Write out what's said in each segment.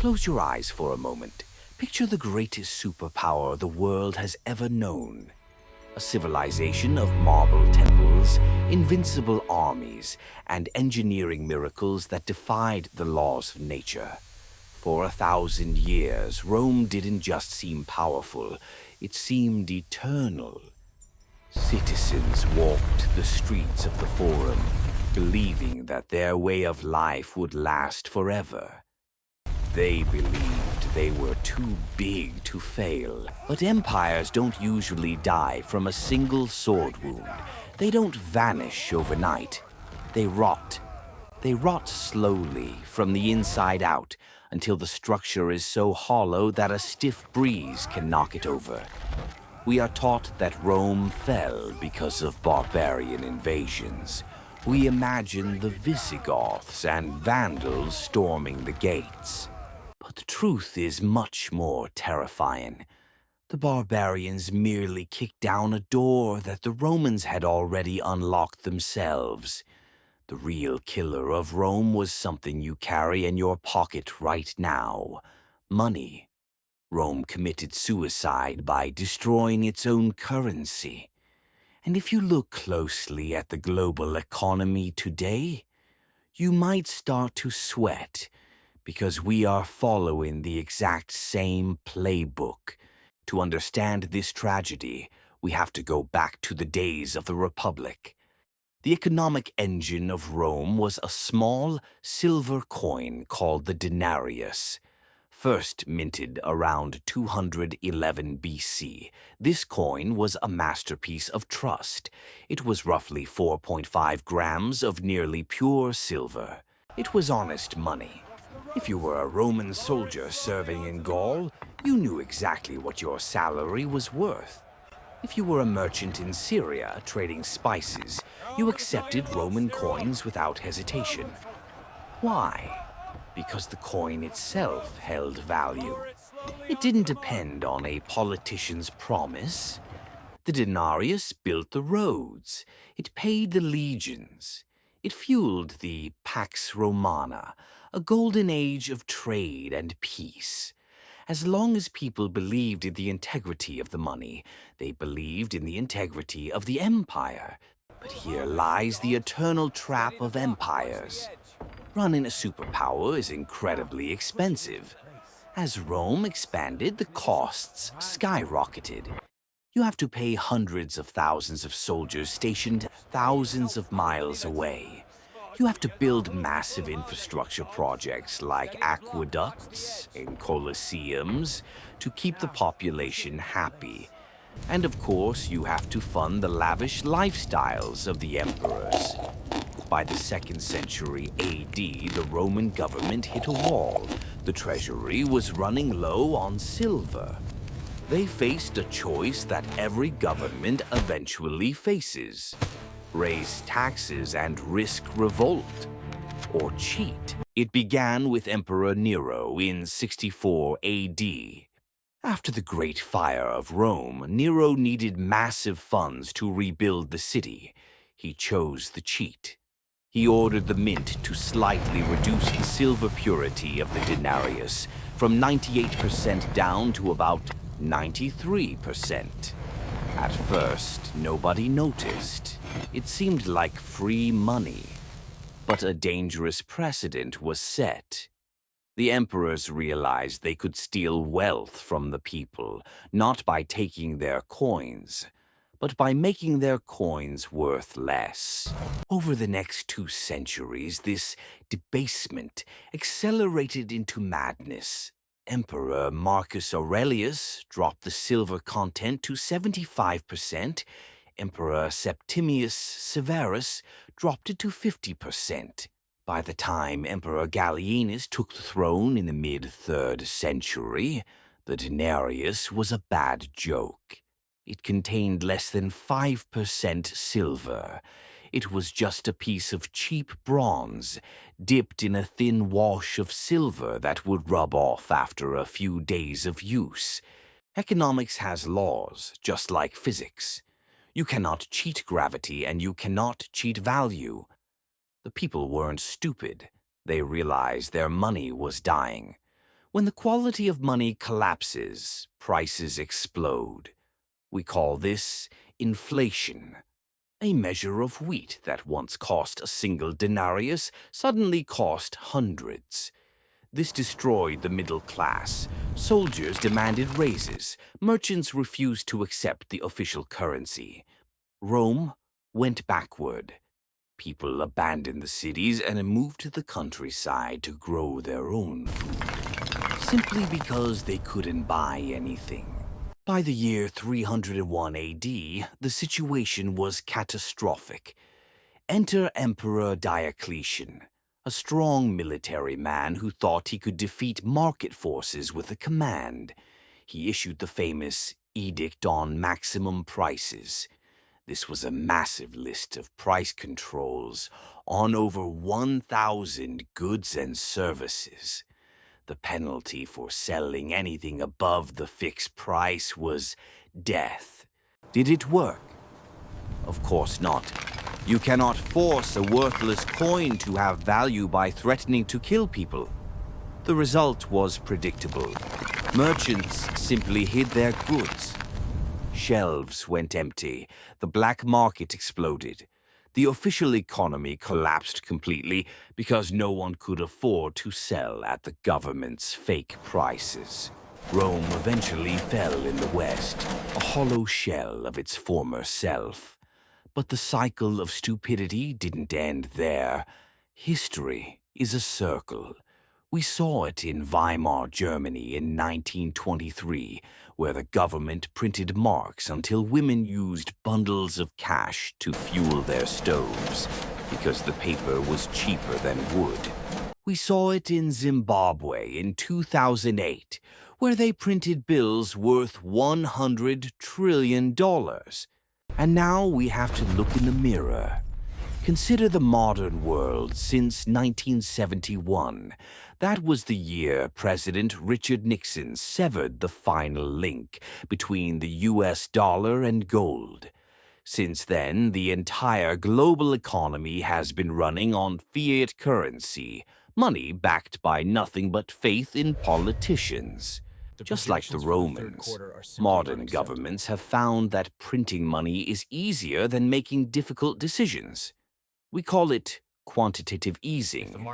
Close your eyes for a moment. Picture the greatest superpower the world has ever known. A civilization of marble temples, invincible armies, and engineering miracles that defied the laws of nature. For 1,000 years, Rome didn't just seem powerful, it seemed eternal. Citizens walked the streets of the Forum, believing that their way of life would last forever. They believed they were too big to fail. But empires don't usually die from a single sword wound. They don't vanish overnight. They rot. They rot slowly from the inside out until the structure is so hollow that a stiff breeze can knock it over. We are taught that Rome fell because of barbarian invasions. We imagine the Visigoths and Vandals storming the gates. But the truth is much more terrifying. The barbarians merely kicked down a door that the Romans had already unlocked themselves. The real killer of Rome was something you carry in your pocket right now: money. Rome committed suicide by destroying its own currency. And if you look closely at the global economy today, you might start to sweat, because we are following the exact same playbook. To understand this tragedy, we have to go back to the days of the Republic. The economic engine of Rome was a small silver coin called the Denarius. First minted around 211 BC, this coin was a masterpiece of trust. It was roughly 4.5 grams of nearly pure silver. It was honest money. If you were a Roman soldier serving in Gaul, you knew exactly what your salary was worth. If you were a merchant in Syria trading spices, you accepted Roman coins without hesitation. Why? Because the coin itself held value. It didn't depend on a politician's promise. The denarius built the roads. It paid the legions. It fueled the Pax Romana, a golden age of trade and peace. As long as people believed in the integrity of the money, they believed in the integrity of the empire. But here lies the eternal trap of empires. Running a superpower is incredibly expensive. As Rome expanded, the costs skyrocketed. You have to pay hundreds of thousands of soldiers stationed thousands of miles away. You have to build massive infrastructure projects like aqueducts and colosseums to keep the population happy. And of course, you have to fund the lavish lifestyles of the emperors. By the 2nd century AD, the Roman government hit a wall. The treasury was running low on silver. They faced a choice that every government eventually faces: raise taxes and risk revolt, or cheat. It began with Emperor Nero in 64 AD. After the Great Fire of Rome, Nero needed massive funds to rebuild the city. He chose the cheat. He ordered the mint to slightly reduce the silver purity of the denarius from 98% down to about 93%. At first, nobody noticed. It seemed like free money. But a dangerous precedent was set. The emperors realized they could steal wealth from the people, not by taking their coins, but by making their coins worth less. Over the next 2 centuries, this debasement accelerated into madness. Emperor Marcus Aurelius dropped the silver content to 75%. Emperor Septimius Severus dropped it to 50%. By the time Emperor Gallienus took the throne in the mid-3rd century, the denarius was a bad joke. It contained less than 5% silver. It was just a piece of cheap bronze, dipped in a thin wash of silver that would rub off after a few days of use. Economics has laws, just like physics. You cannot cheat gravity and you cannot cheat value. The people weren't stupid. They realized their money was dying. When the quality of money collapses, prices explode. We call this inflation. A measure of wheat that once cost a single denarius suddenly cost hundreds. This destroyed the middle class. Soldiers demanded raises. Merchants refused to accept the official currency. Rome went backward. People abandoned the cities and moved to the countryside to grow their own food, simply because they couldn't buy anything. By the year 301 AD, the situation was catastrophic. Enter Emperor Diocletian, a strong military man who thought he could defeat market forces with a command. He issued the famous Edict on Maximum Prices. This was a massive list of price controls on over 1,000 goods and services. The penalty for selling anything above the fixed price was death. Did it work? Of course not. You cannot force a worthless coin to have value by threatening to kill people. The result was predictable. Merchants simply hid their goods. Shelves went empty. The black market exploded. The official economy collapsed completely because no one could afford to sell at the government's fake prices. Rome eventually fell in the West, a hollow shell of its former self. But the cycle of stupidity didn't end there. History is a circle. We saw it in Weimar, Germany in 1923, where the government printed marks until women used bundles of cash to fuel their stoves, because the paper was cheaper than wood. We saw it in Zimbabwe in 2008, where they printed bills worth $100 trillion. And now we have to look in the mirror. Consider the modern world since 1971. That was the year President Richard Nixon severed the final link between the US dollar and gold. Since then, the entire global economy has been running on fiat currency, money backed by nothing but faith in politicians. Just like the Romans, modern governments have found that printing money is easier than making difficult decisions. We call it quantitative easing,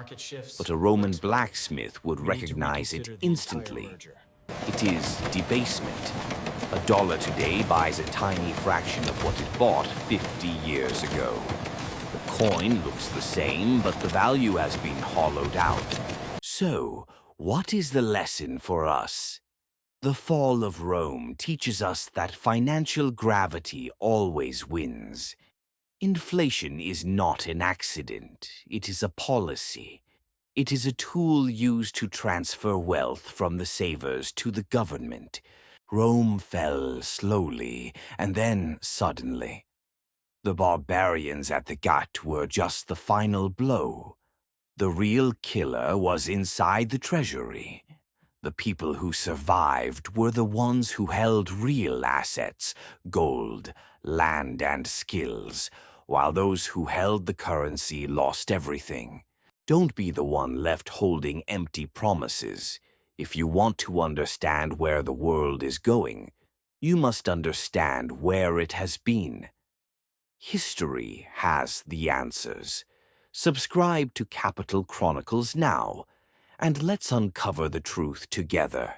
but a Roman blacksmith would recognize it instantly. It is debasement. A dollar today buys a tiny fraction of what it bought 50 years ago. The coin looks the same, but the value has been hollowed out. So, what is the lesson for us? The fall of Rome teaches us that financial gravity always wins. Inflation is not an accident, it is a policy. It is a tool used to transfer wealth from the savers to the government. Rome fell slowly, and then suddenly. The barbarians at the Ghat were just the final blow. The real killer was inside the treasury. The people who survived were the ones who held real assets, gold, land, and skills, while those who held the currency lost everything. Don't be the one left holding empty promises. If you want to understand where the world is going, you must understand where it has been. History has the answers. Subscribe to Capital Chronicles now, and let's uncover the truth together.